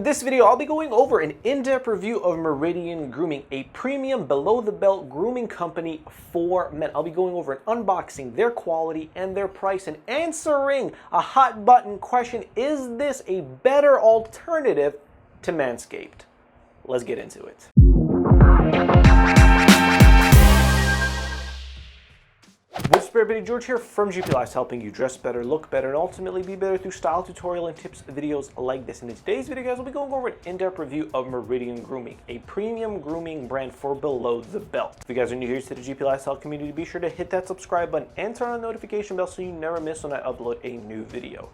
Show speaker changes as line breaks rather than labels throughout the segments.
this video, I'll be going over an in-depth review of Meridian Grooming, a premium below-the-belt grooming company for men. I'll be going over an unboxing, their quality, and their price, and answering a hot-button question: is this a better alternative to Manscaped? Let's get into it. What's up, everybody? George here from GP Lives, helping you dress better, look better, and ultimately be better through style, tutorial, and tips videos like this. And in today's video, guys, we'll be going over an in-depth review of Meridian Grooming, a premium grooming brand for below the belt. If you guys are new here to the GP Lifestyle community, be sure to hit that subscribe button and turn on the notification bell so you never miss when I upload a new video.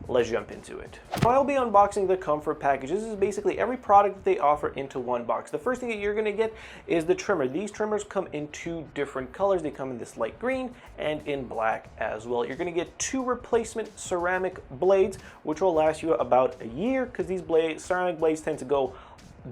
Let's jump into it. I'll be unboxing the comfort package. This is basically every product that they offer into one box. The first thing that you're going to get is the trimmer. These trimmers come in two different colors. They come in this light green and in black as well. You're going to get two replacement ceramic blades, which will last you about a year because these ceramic blades tend to go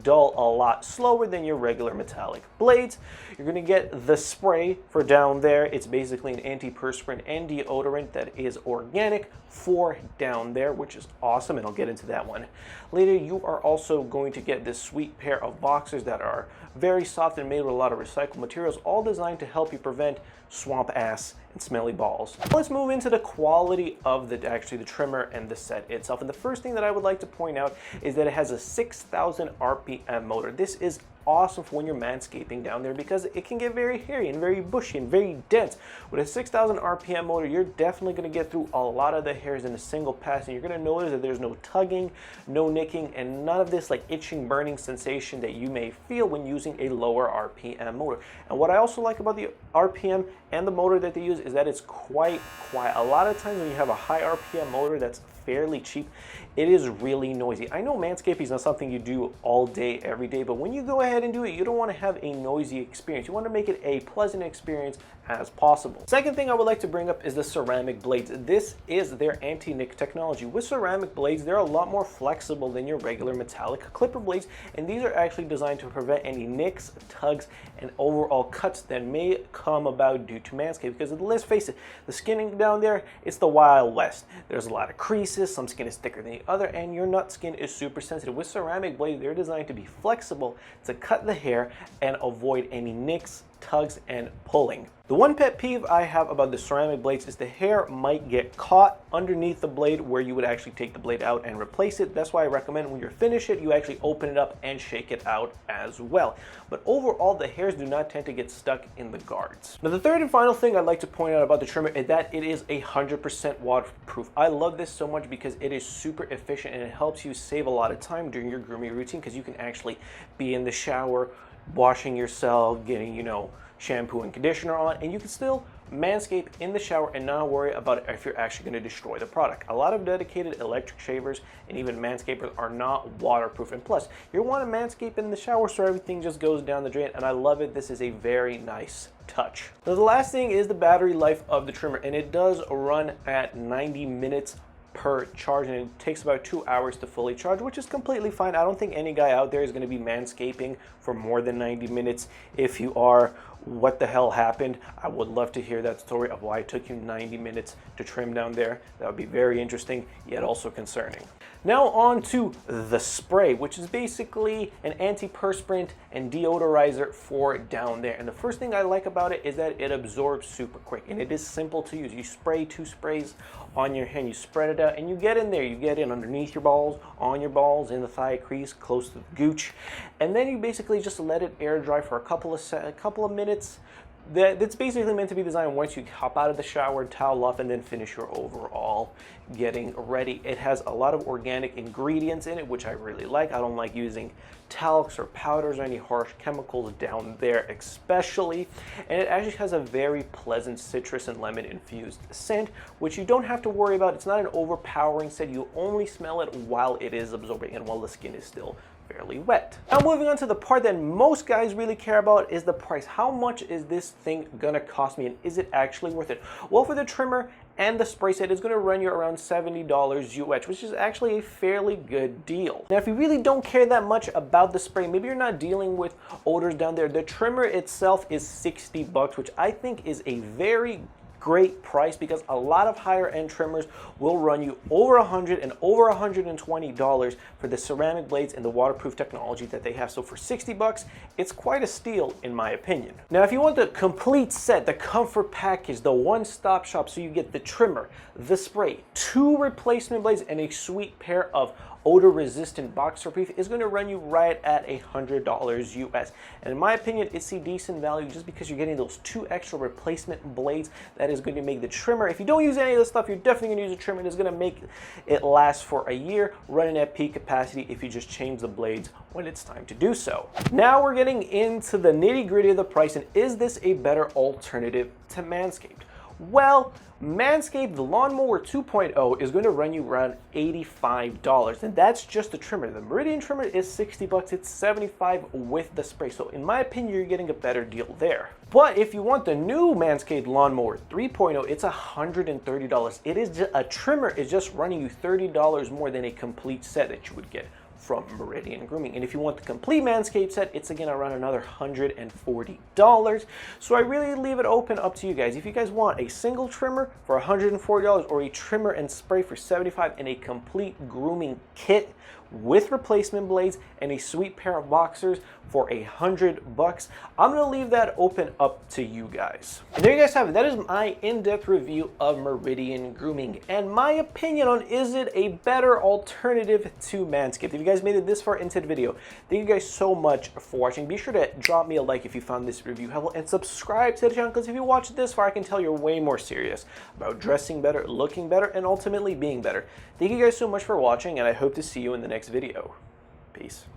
dull a lot slower than your regular metallic blades. You're going to get the spray for down there. It's basically an antiperspirant and deodorant that is organic for down there, which is awesome, and I'll get into that one later. You are also going to get this sweet pair of boxers that are very soft and made with a lot of recycled materials, all designed to help you prevent swamp ass and smelly balls. Let's move into the quality of the trimmer and the set itself. And the first thing that I would like to point out is that it has a 6,000 RPM motor. This is awesome for when you're manscaping down there because it can get very hairy and very bushy and very dense. With a 6,000 RPM motor, you're definitely going to get through a lot of the hairs in a single pass, and you're going to notice that there's no tugging, no nicking, and none of this like itching, burning sensation that you may feel when using a lower RPM motor. And what I also like about the RPM and the motor that they use is that it's quite quiet. A lot of times when you have a high RPM motor that's fairly cheap, it is really noisy. I know manscaping is not something you do all day, every day, but when you go ahead and do it, you don't want to have a noisy experience. You want to make it a pleasant experience as possible. Second thing I would like to bring up is the ceramic blades. This is their anti-nick technology. With ceramic blades, they're a lot more flexible than your regular metallic clipper blades, and these are actually designed to prevent any nicks, tugs, and overall cuts that may come about due to Manscaped. Because let's face it, the skin down there, it's the Wild West. There's a lot of creases, some skin is thicker than the other, and your nut skin is super sensitive. With ceramic blades, they're designed to be flexible to cut the hair and avoid any nicks, tugs, and pulling. The one pet peeve I have about the ceramic blades is the hair might get caught underneath the blade where you would actually take the blade out and replace it. That's why I recommend when you're finished it, you actually open it up and shake it out as well. But overall, the hairs do not tend to get stuck in the guards. Now, the third and final thing I'd like to point out about the trimmer is that it is 100% waterproof. I love this so much because it is super efficient and it helps you save a lot of time during your grooming routine because you can actually be in the shower, washing yourself, getting, shampoo and conditioner on, and you can still manscape in the shower and not worry about it if you're actually going to destroy the product. A lot of dedicated electric shavers and even manscapers are not waterproof, and plus you want to manscape in the shower so everything just goes down the drain, and I love it. This is a very nice touch. Now, the last thing is the battery life of the trimmer, and it does run at 90 minutes per charge, and it takes about 2 hours to fully charge, which is completely fine. I don't think any guy out there is going to be manscaping for more than 90 minutes. If you are, what the hell happened? I would love to hear that story of why it took you 90 minutes to trim down there. That would be very interesting, yet also concerning. Now on to the spray, which is basically an antiperspirant and deodorizer for down there. And the first thing I like about it is that it absorbs super quick, and it is simple to use. You spray 2 sprays on your hand, you spread it out, and you get in there. You get in underneath your balls, on your balls, in the thigh crease, close to the gooch, and then you basically just let it air dry for a couple of minutes. That's basically meant to be designed once you hop out of the shower, towel off, and then finish your overall getting ready. It has a lot of organic ingredients in it, which I really like. I don't like using talcs or powders or any harsh chemicals down there especially. And it actually has a very pleasant citrus and lemon infused scent, which you don't have to worry about. It's not an overpowering scent. You only smell it while it is absorbing and while the skin is still fairly wet. Now, moving on to the part that most guys really care about is the price. How much is this thing gonna cost me, and is it actually worth it? Well, for the trimmer and the spray set, is going to run you around $70 US, which is actually a fairly good deal. Now, if you really don't care that much about the spray, maybe you're not dealing with odors down there, the trimmer itself is $60, which I think is a very great price, because a lot of higher end trimmers will run you over $100 and over $120 for the ceramic blades and the waterproof technology that they have. So for 60 bucks, it's quite a steal in my opinion. Now, if you want the complete set, the comfort package, the one-stop shop, so you get the trimmer, the spray, 2 replacement blades, and a sweet pair of odor-resistant boxer brief, is going to run you right at $100 US. And in my opinion, it's a decent value just because you're getting those 2 extra replacement blades. That is going to make the trimmer, if you don't use any of this stuff, you're definitely going to use a trimmer. It's going to make it last for a year, running at peak capacity if you just change the blades when it's time to do so. Now we're getting into the nitty-gritty of the price, and is this a better alternative to Manscaped? Well, Manscaped, the Lawnmower 2.0 is going to run you around $85, and that's just the trimmer. The Meridian trimmer is 60 bucks, it's 75 with the spray. So in my opinion, you're getting a better deal there. But if you want the new Manscaped Lawnmower 3.0, it's $130. It is a trimmer is just running you $30 more than a complete set that you would get from Meridian Grooming. And if you want the complete Manscaped set, it's again around another $140. So I really leave it open up to you guys. If you guys want a single trimmer for $140, or a trimmer and spray for $75, and a complete grooming kit with replacement blades and a sweet pair of boxers for $100, I'm gonna leave that open up to you guys. And there you guys have it. That is my in-depth review of Meridian Grooming and my opinion on, is it a better alternative to Manscaped. If you guys made it this far into the video, thank you guys so much for watching. Be sure to drop me a like if you found this review helpful, and subscribe to the channel, because if you watched this far, I can tell you're way more serious about dressing better, looking better, and ultimately being better. Thank you guys so much for watching, and I hope to see you in the next video. Peace.